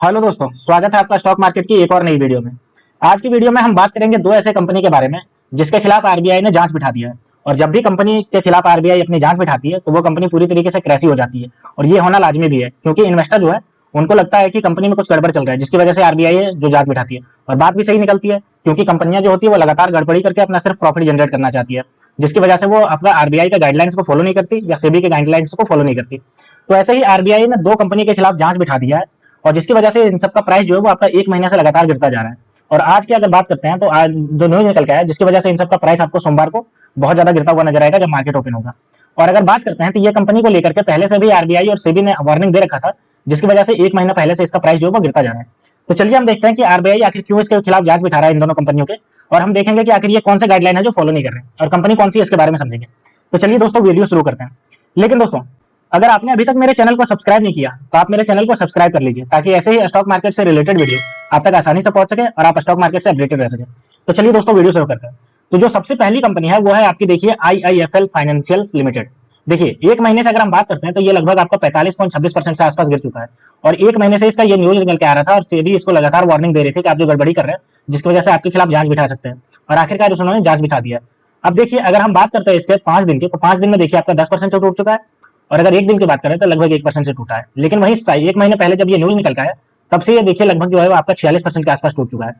Hello दोस्तों, स्वागत है आपका स्टॉक मार्केट की एक और नई वीडियो में। आज की वीडियो में हम बात करेंगे दो ऐसे कंपनी के बारे में जिसके खिलाफ आरबीआई ने जांच बिठा दिया है। और जब भी कंपनी के खिलाफ आरबीआई अपनी जांच बिठाती है तो वो कंपनी पूरी तरीके से क्रैशी हो जाती है। और ये होना लाजमी भी है क्योंकि इन्वेस्टर जो है उनको लगता है कि कंपनी में कुछ गड़बड़ चल रहा है, जिसकी वजह से आरबीआई जो जांच बिठाती है। और बात भी सही निकलती है क्योंकि कंपनियां जो होती है वो लगातार गड़बड़ी करके अपना सिर्फ प्रॉफिट जनरेट करना चाहती है, जिसकी वजह से वो अपना आरबीआई के गाइडलाइंस को फॉलो नहीं करती या सेबी के गाइडलाइंस को फॉलो नहीं करती। तो ऐसे ही आरबीआई ने दो कंपनी के खिलाफ जांच बिठा दिया है और जिसकी वजह से इन सबका प्राइस जो है वो आपका एक महीने से लगातार गिरता जा रहा है। और आज की अगर बात करते हैं तो आज जो न्यूज निकल के आया जिसकी वजह से इन सबका प्राइस आपको सोमवार को बहुत ज्यादा गिरता हुआ नजर आएगा जब मार्केट ओपन होगा। और अगर बात करते हैं तो ये कंपनी को लेकर के पहले से भी आरबीआई और सेबी ने वार्निंग दे रखा था, जिसकी वजह से एक महीना पहले से इसका प्राइस जो है वो गिरता जा रहा है। तो चलिए हम देखते हैं कि आरबीआई आखिर क्यों इसके खिलाफ जांच बिठा रहा है इन दोनों कंपनियों के, और हम देखेंगे कि आखिर ये कौन से गाइडलाइन है जो फॉलो नहीं कर रहे हैं और कंपनी कौन सी है इसके बारे में समझेंगे। तो चलिए दोस्तों वीडियो शुरू करते हैं। लेकिन दोस्तों, अगर आपने अभी तक मेरे चैनल को सब्सक्राइब नहीं किया तो आप मेरे चैनल को सब्सक्राइब कर लीजिए ताकि ऐसे ही स्टॉक मार्केट से रिलेटेड वीडियो आप तक आसानी से पहुंच सके और आप स्टॉक मार्केट से अपडेटेड रह सके। तो चलिए दोस्तों वीडियो शुरू करते हैं। तो जो सबसे पहली कंपनी है वो है आपकी, देखिए, आईआईएफएल फाइनेंशियल्स लिमिटेड। देखिए, एक महीने से अगर हम बात करते हैं तो ये लगभग आपका 45.26% से आसपास गिर चुका है। और एक महीने से इसका ये न्यूज निकल के आ रहा था और सेबी इसको लगातार वार्निंग दे रही थी कि आप जो गड़बड़ी कर रहे हैं जिसकी वजह से आपके खिलाफ जांच बिठा सकते हैं। और आखिरकार उन्होंने जांच बिठा दिया। अब देखिए, अगर हम बात करते हैं इसके 5 दिन की, तो 5 दिन में देखिए आपका 10% तो टूट चुका है। और अगर एक दिन की बात करें तो लगभग 1% से टूटा है। लेकिन वहीं एक महीने पहले जब ये न्यूज निकल के आया तब से ये देखिए लगभग जो है वो आपका 46% के आसपास टूट चुका है।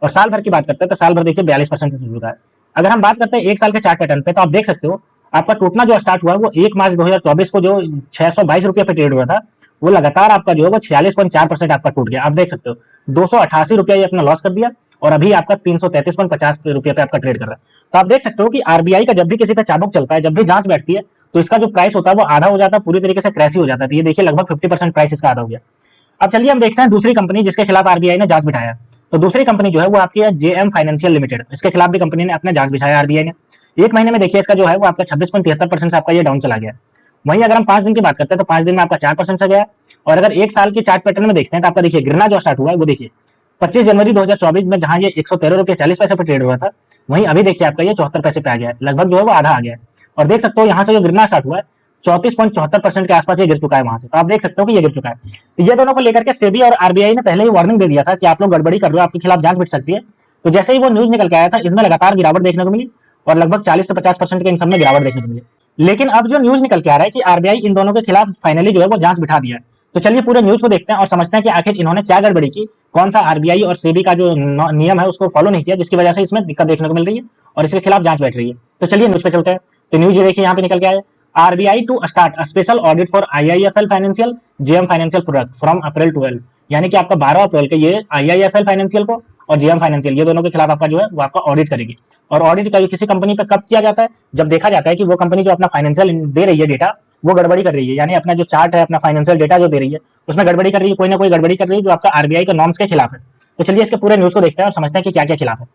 और साल भर की बात करते हैं तो साल भर देखिए 42% से टूट चुका है। अगर हम बात करते हैं एक साल के चार्ट पैटर्न पे तो आप देख सकते हो आपका टूटना जो स्टार्ट हुआ वो 1 मार्च 2024 को जो 622 रुपये पे ट्रेड हुआ था वो लगातार आपका जो है वो 46.4% आपका टूट गया। आप देख सकते हो 288 रुपया ये अपना लॉस कर दिया और अभी आपका 333.50 रुपये पे आपका ट्रेड कर रहा है। तो आप देख सकते हो कि आरबीआई का जब भी किसी पे चाबुक चलता है, जब भी जांच बैठती है, तो इसका जो प्राइस होता है वो आधा हो जाता है, पूरी तरीके से क्रैश हो जाता है। तो ये देखिए लगभग 50% प्राइस इसका आधा हो गया। अब चलिए हम देखते हैं दूसरी कंपनी जिसके खिलाफ आरबीआई ने जांच बिठाया। तो दूसरी कंपनी जो है वो आपकी है जेएम फाइनेंशियल लिमिटेड। इसके खिलाफ भी कंपनी ने अपना जांच बिछाया आरबीआई ने। एक महीने में देखिए इसका जो है वो आपका 26.73% से आपका ये डाउन चला गया। वहीं अगर हम 5 दिन की बात करते हैं तो 5 दिन में आपका 4% से गया। और अगर एक साल के चार्ट पैटर्न में देखते हैं तो आपका देखिए गिरना जो स्टार्ट हुआ है वो देखिए 25 जनवरी 2024 में जहां ये 113 रुपये 40 पैसे पर ट्रेड हुआ था, वहीं अभी देखिए आपका ये 74 पैसे पे आ गया है, लगभग जो है वो आधा आ गया है। और देख सकते हो यहाँ से जो गिरना स्टार्ट हुआ है 34.74% के आसपास ये गिर चुका है वहां से। तो आप देख सकते हो कि ये गिर चुका है। तो ये दोनों को लेकर के सेबी और आरबीआई ने पहले ही वार्निंग दे दिया था कि आप लोग गड़बड़ी कर रहे हो, आपके खिलाफ जांच बिठ सकती है। तो जैसे ही वो न्यूज निकल के आया था इसमें लगातार गिरावट देखने को मिली और लगभग 40 से 50% के इन सब में गिरावट देखने को मिली। लेकिन अब जो न्यूज निकल के आ रहा है कि आरबीआई इन दोनों के खिलाफ फाइनली जो है वो जांच बिठा दिया है। तो चलिए पूरे न्यूज को देखते हैं और समझते हैं कि आखिर इन्होंने क्या गड़बड़ी की, कौन सा आरबीआई और सेबी का जो नियम है उसको फॉलो नहीं किया जिसकी वजह से इसमें दिक्कत देखने को मिल रही है और इसके खिलाफ जांच बैठ रही है। तो चलिए न्यूज पे चलते हैं। तो न्यूज ये देखिए यहाँ पे निकल के आया, RBI to start special audit for IIFL financial JM financial product from April 12। यानी कि आपका 12 अप्रैल के ये आईआईएफएल फाइनेंशियल को और जेएम फाइनेंशियल ये दोनों के खिलाफ आपका जो है वो आपका ऑडिट करेगी। और ऑडिट का किसी कंपनी पे कब किया जाता है, जब देखा जाता है कि वो कंपनी जो अपना फाइनेंशियल दे रही है डेटा वो गड़बड़ी कर रही है, यानी अपना जो चार्ट है अपना फाइनेंशियल डेटा जो दे रही है उसमें गड़बड़ी कर रही है, कोई ना कोई गड़बड़ी कर रही है जो आपका आरबीआई के नॉर्म्स के खिलाफ है। तो चलिए इसके पूरे न्यूज को देखते हैं और समझते हैं कि क्या क्या खिलाफ है।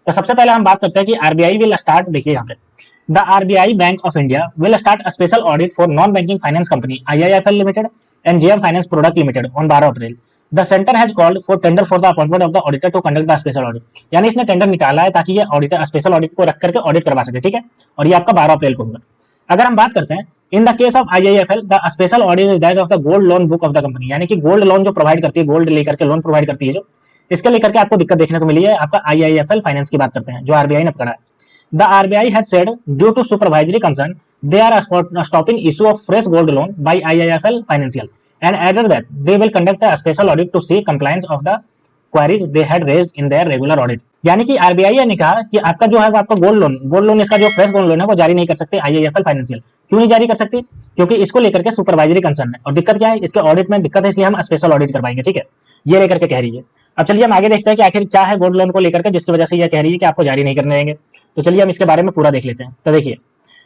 तो सबसे पहले हम बात करते हैं कि आरबीआई विल स्टार्ट, देखिए यहाँ पे The RBI Bank of India will start a special audit for non-banking finance company IIFL Limited and JM Finance Product Limited on 12 April. The center has called for tender for the appointment of the auditor to conduct the special audit। यानी इसने tender निकाला है ताकि ये auditor special audit को रख करके audit करवा सके, ठीक है। और ये आपका 12 अप्रैल को होगा। अगर हम बात करते हैं in the case of IIFL the special audit is that of the gold loan book of the company. यानी कि गोल्ड लोन जो प्रोवाइड करती है, गोल्ड लेकर के लोन प्रोवाइड करती है जो, इसके लेकर के आपको दिक्कत देखने को मिली है। आपका आईआईएफएल फाइनेंस की बात करते हैं जो आरबीआई ने पकड़ा है। The RBI has said due to supervisory concern, they are stopping issue of fresh gold loan by IIFL Financial and added that they will conduct a special audit to see compliance of the queries they had raised in their regular audit। यानी कि RBI ने कहा कि आपका जो है वो आपका गोल्ड लोन इसका जो फ्रेश गोल्ड लोन है वो जारी नहीं कर सकते आईआईएफएल फाइनेंशियल। क्यों नहीं जारी कर सकती? क्योंकि इसको लेकर के सुपरवाइजरी कंसर्न है। और दिक्कत क्या है, इसके ऑडिट में दिक्कत है, इसलिए हम स्पेशल ऑडिट करवाएंगे, ठीक है। ये लेकर के कह रही है। अब चलिए हम आगे देखते हैं कि आखिर क्या है गोल्ड लोन को लेकर के जिसकी वजह से ये कह रही है कि आपको जारी नहीं करने देंगे। तो चलिए हम इसके बारे में पूरा देख लेते हैं। तो देखिए,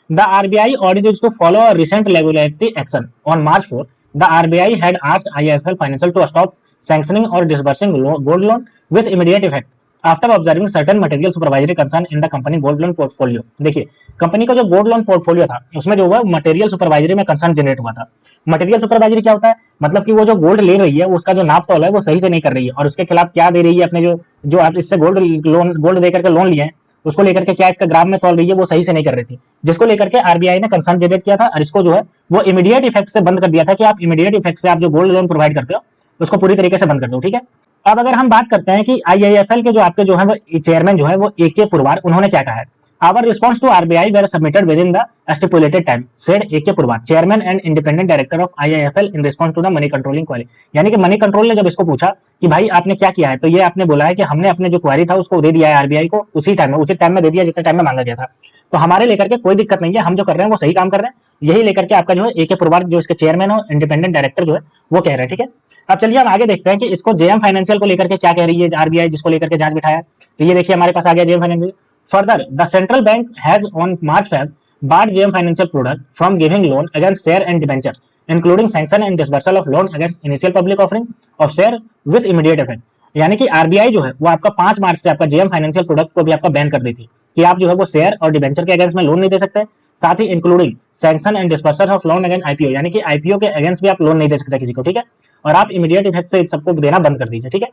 the RBI audit is to follow a recent regulatory action on March 4। The RBI had asked IIFL financial to stop sanctioning और disbursing gold loan with immediate effect after observing certain material supervisory concern in the company gold loan portfolio. देखिए, company का जो gold loan portfolio था उसमें जो हुआ material supervisory में concern generate हुआ था। मटेरियल सुपरवाइजरी क्या होता है, मतलब कि वो जो गोल्ड ले रही है उसका जो नाप तोल है वो सही से नहीं कर रही है और उसके खिलाफ क्या दे रही है, अपने जो आप इससे गोल्ड देकर के लोन लिए हैं उसको लेकर के क्या इसका ग्राम में तोल रही है वो सही से नहीं कर रही थी, जिसको लेकर के आरबीआई ने कंसर्न जनरेट किया था और इसको जो है वो इमीडिएट इफेक्ट से बंद कर दिया था कि आप इमीडिएट इफेक्ट से आप जो गोल्ड लोन प्रोवाइड करते हो उसको पूरी तरीके से बंद कर दो। ठीक है, अब अगर हम बात करते हैं कि आईआईएफएल के जो आपके जो है वो चेयरमैन जो है वो AK पुरवार, उन्होंने क्या कहा है। Our response to RBI were submitted within the stipulated time, said AK Purwar, chairman and independent director of IIFL in response to the money controlling query। यानी कि मनी कंट्रोल ने जब इसको पूछा कि भाई आपने क्या किया है, तो ये आपने बोला है कि हमने अपने जो क्वेरी था उसको दे दिया है आरबीआई को, उसी टाइम में, उचित टाइम में दे दिया जितने टाइम में मांगा गया था। तो हमारे लेकर के कोई दिक्कत नहीं है, हम जो कर रहे हैं वो सही काम कर रहे हैं, यही लेकर के आपका जो है AK पुरवार जो इसके चेयरमैन और इंडिपेंडेंट डायरेक्टर जो है वो कह रहे हैं। ठीक है, अब चलिए हम आगे देखते हैं कि इसको जेएम फाइनेंशियल को लेकर के क्या कह रही है आरबीआई, जिसको लेकर के जांच बिठाया। तो ये देखिए हमारे पास आ गया JM financial. Further, the central bank has on March 5 barred JM Financial product from giving loan against share and debentures, including sanction and disbursal of loan against initial public offering of share with immediate effect। यानी कि RBI जो है वो आपका 5 मार्च से आपका JM financial product को भी आपका बैन कर दी थी कि आप जो है वो शेयर और डिबेंचर के अगेंस्ट में लोन नहीं दे सकते, साथ ही including sanction and dispersal of loan against IPO, यानी कि आईपीओ के अगेंस्ट भी आप लोन नहीं दे सकते किसी को। ठीक है, और आप इमीडिएट इफेक्ट से सबको देना बंद कर दीजिए। ठीक है,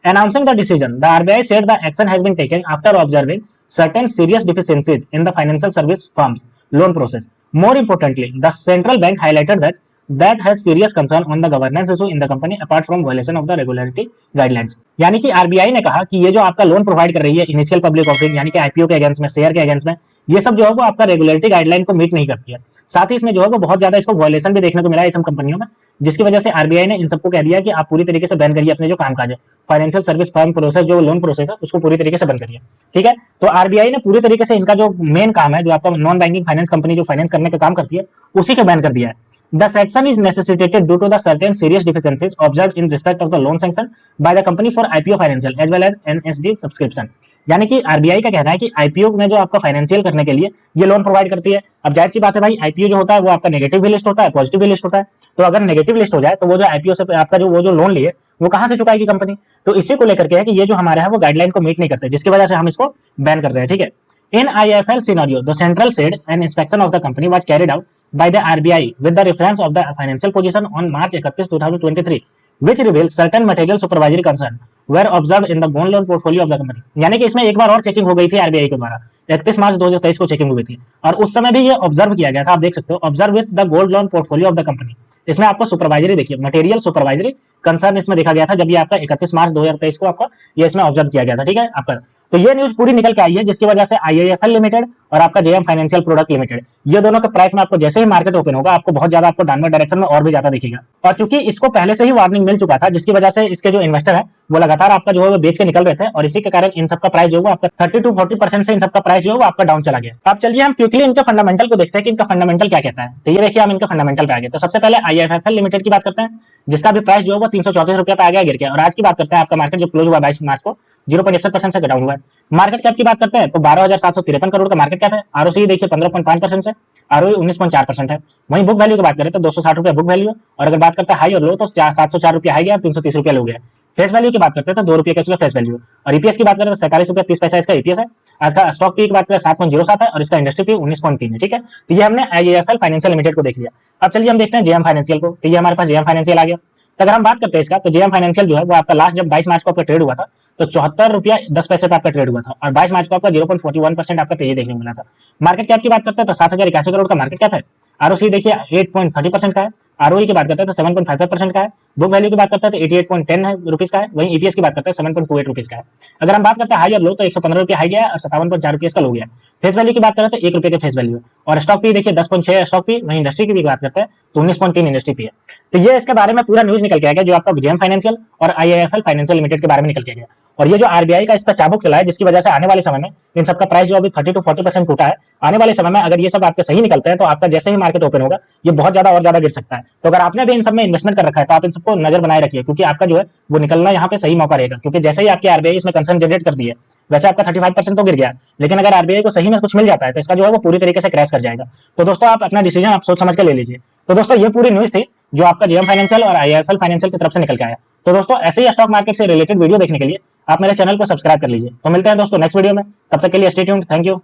announcing the decision, the RBI said the action has been taken after observing certain serious deficiencies in the financial service firms loan process. More importantly, the central bank highlighted that has serious concern on the governance issue in the company apart from violation of the regulatory guidelines। यानी कि RBI ने कहा कि ये जो आपका loan provide कर रही है इनिशियल पब्लिक ऑफरिंग, यानी कि आईपीओ के अगेंस्ट में, शेयर के अगेंस्ट में, ये सब जो है वो आपका रेगुलेटरी गाइडलाइन को मीट नहीं करती है। साथ ही इसमें जो है वो बहुत ज्यादा इसको वायलेशन भी देखने को मिला है सब कंपनियों में, जिसकी वजह से आरबीआई ने इन सबको कह दिया कि आप पूरी तरीके से बैन करिए अपने जो कामकाज है, फाइनेंशियल सर्विस फर्म प्रोसेस, जो लोन प्रोसेस है उसको पूरी तरीके से बंद करिए। ठीक है, तो आरबीआई ने पूरी तरीके से इनका जो मेन काम है, जो आपका नॉन बैंकिंग फाइनेंस कंपनी जो फाइनेंस करने का काम करती है, उसी को बैन कर दिया है। The sanction is necessitated due to the certain serious deficiencies observed in respect of the loan sanction by the company for IPO financial as well as NSD subscription। यानी कि आरबीआई का कहना है कि आईपीओ में जो आपका फाइनेंशियल करने के लिए ये लोन प्रोवाइड करती है। अब जाहिर सी बात है भाई, आईपीओ जो होता है वो आपका नेगेटिव भी लिस्ट होता है, पॉजिटिव भी लिस्ट होता है। तो अगर नेगेटिव लिस्ट हो जाए तो वो जो आईपीओ से आपका जो वो जो लोन लिए वो कहां से चुकाएगी कंपनी। तो इसी को लेकर के है कि ये जो हमारा है वो गाइडलाइन को मीट नहीं करते, जिसकी वजह से हम इसको बैन कर रहे हैं। ठीक है, in IIFL scenario, the central said an inspection of the company was carried out by the RBI with the reference of the financial position on March 31, 2023, which reveals certain material supervisory concern were observed in the gold loan portfolio of the company। यानी कि इसमें एक बार और checking हो गई थी RBI के द्वारा, 31 मार्च 2023 को चेकिंग हुई थी, और उस समय भी ये ऑब्जर्व किया गया था। आप देख सकते हो, observe with the gold loan portfolio of the company. इसमें आपको सुपरवाइजरी देखिए, मटेरियल सुपरवाइजरी कंसर्न इसमें देखा गया था जब ये आपका 31 मार्च 2023 को आपका ये इसमें ऑब्जर्व किया गया था। ठीक है आपका, तो ये न्यूज पूरी निकल के आई है, जिसकी वजह से आईआईएफएल लिमिटेड और आपका जेएम फाइनेंशियल प्रोडक्ट लिमिटेड, ये दोनों के प्राइस में आपको जैसे ही मार्केट ओपन होगा आपको बहुत ज्यादा आपको डाउनवर्ड डायरेक्शन में और भी ज्यादा दिखेगा। और चूंकि इसको पहले से ही वार्निंग मिल चुका था, जिसकी वजह से इसके जो इन्वेस्टर है वो लगातार आपका जो है वो बेच के निकल रहे थे, और इसी के कारण इन सबका प्राइस जो है आपका 30 to 40% से इन सबका प्राइस जो है वो आपका डाउन चला गया। अब चलिए हम क्विकली इनका फंडामेंटल को देखते हैं कि इनका फंडामेंटल क्या कहता है। तो ये देखिए हम इनका फंडामेंटल पे आ गए। तो सबसे पहले आईआईएफएल लिमिटेड की बात करते हैं, जिसका भी प्राइस जो है वो 334 रुपये पे आ गया गिर के। और आज की बात करते हैं, आपका मार्केट जो क्लोज हुआ 22 मार्च को 0.61% से डाउन हुआ है। मार्केट कैप की बात करते हैं तो 12,753 करोड़ का मार्केट कैप है। आरओसी देखिए 15.5% से, आरओई 19.4% है। वहीं बुक वैल्यू की बात करें तो 260 रुपये बुक वैल्यू, और अगर बात करते हैं हाई और लो तो 704 रुपये हाई गया और 330 रुपये लो गया। फेस वैल्यू की बात करते हैं तो 2 रुपये का फेस वैल्यू, और ईपीएस की बात करें तो 47 रुपये 30 पैसा इसका ईपीएस है। आज का स्टॉक पी की बात करें 7.07 है, और इसका इंडस्ट्री पी 19.3 है। ठीक है, तो ये हमने आईआईएफएल फाइनेंशियल लिमिटेड को देख लिया। अब चलिए हम देखते हैं जेएम फाइनेंशियल को। तो ये हमारे पास जेएम फाइनेंशियल आ गया। तो अगर हम बात करते हैं इसका, तो जेएम फाइनेंशियल जो है वो आपका लास्ट जब 22 मार्च को आपका ट्रेड हुआ था तो 74 रुपया 10 पैसे पे आपका ट्रेड हुआ था, और 22 मार्च को आपका 0.41% आपका तेजी देखने को मिला था। मार्केट कैप की बात करते हैं तो 7,081 करोड़ का मार्केट कैप है। आरओसी देखिए 8.30% का है। आरओई की बात करते हैं तो 7.55% का है। बुक वैल्यू की बात करते हैं तो 88.10 है रुपीज का है। वहीं ईपीएस की बात करते हैं 7.28 रुपीज का है। अगर हम बात करते हैं हाई और लो तो 115 रुपये हाई गया और 57.4 रुपये का लो गया। फेस वैल्यू की बात करें तो 1 रुपये के फेस वैल्यू, और स्टॉक पी देखिए 10.6 स्टॉक पी। वहीं इंडस्ट्री की भी बात करते हैं तो 19.3 इंडस्ट्री पी है। तो ये इसके बारे में पूरा न्यूज निकल के आ गया, जो आपका जेएम फाइनेंशियल और आईआईएफएल फाइनेंशियल लिमिटेड के बारे में निकल के गया। और ये जो आरबीआई का इसका चाबुक चला है, जिसकी वजह से आने वाले समय में इन सबका प्राइस जो अभी 30 to 40% टूटा है, आने वाले समय में अगर ये सब आपके सही निकलते हैं तो आपका जैसे ही मार्केट ओपन होगा ये बहुत ज्यादा और ज्यादा गिर सकता है। तो अगर आपने भी इन सब में इन्वेस्टमेंट कर रखा है तो आप इन सबको नजर बनाए रखिए, क्योंकि आपका जो है वो निकलना यहाँ पे सही मौका रहेगा। क्योंकि जैसे ही आपकी आरबीआई इसमें कंसर्न जनरेट कर दी है, वैसे आपका 35% तो गिर गया, लेकिन अगर आरबीआई को सही में कुछ मिल जाता है तो इसका जो है वो पूरी तरीके से क्रैश कर जाएगा। तो दोस्तों आप अपना डिसीजन आप सोच समझ के ले लीजिए। तो दोस्तों ये पूरी न्यूज थी जो आपका जेएम फाइनेंशियल और आईआईएफएल फाइनेंशियल की तरफ से निकल के आया। तो दोस्तों ऐसे ही स्टॉक मार्केट से रिलेटेड वीडियो देखने के लिए आप मेरे चैनल को सब्सक्राइब कर लीजिए। तो मिलते हैं दोस्तों नेक्स्ट वीडियो में, तब तक के लिए स्टे ट्यून्ड। Thank you.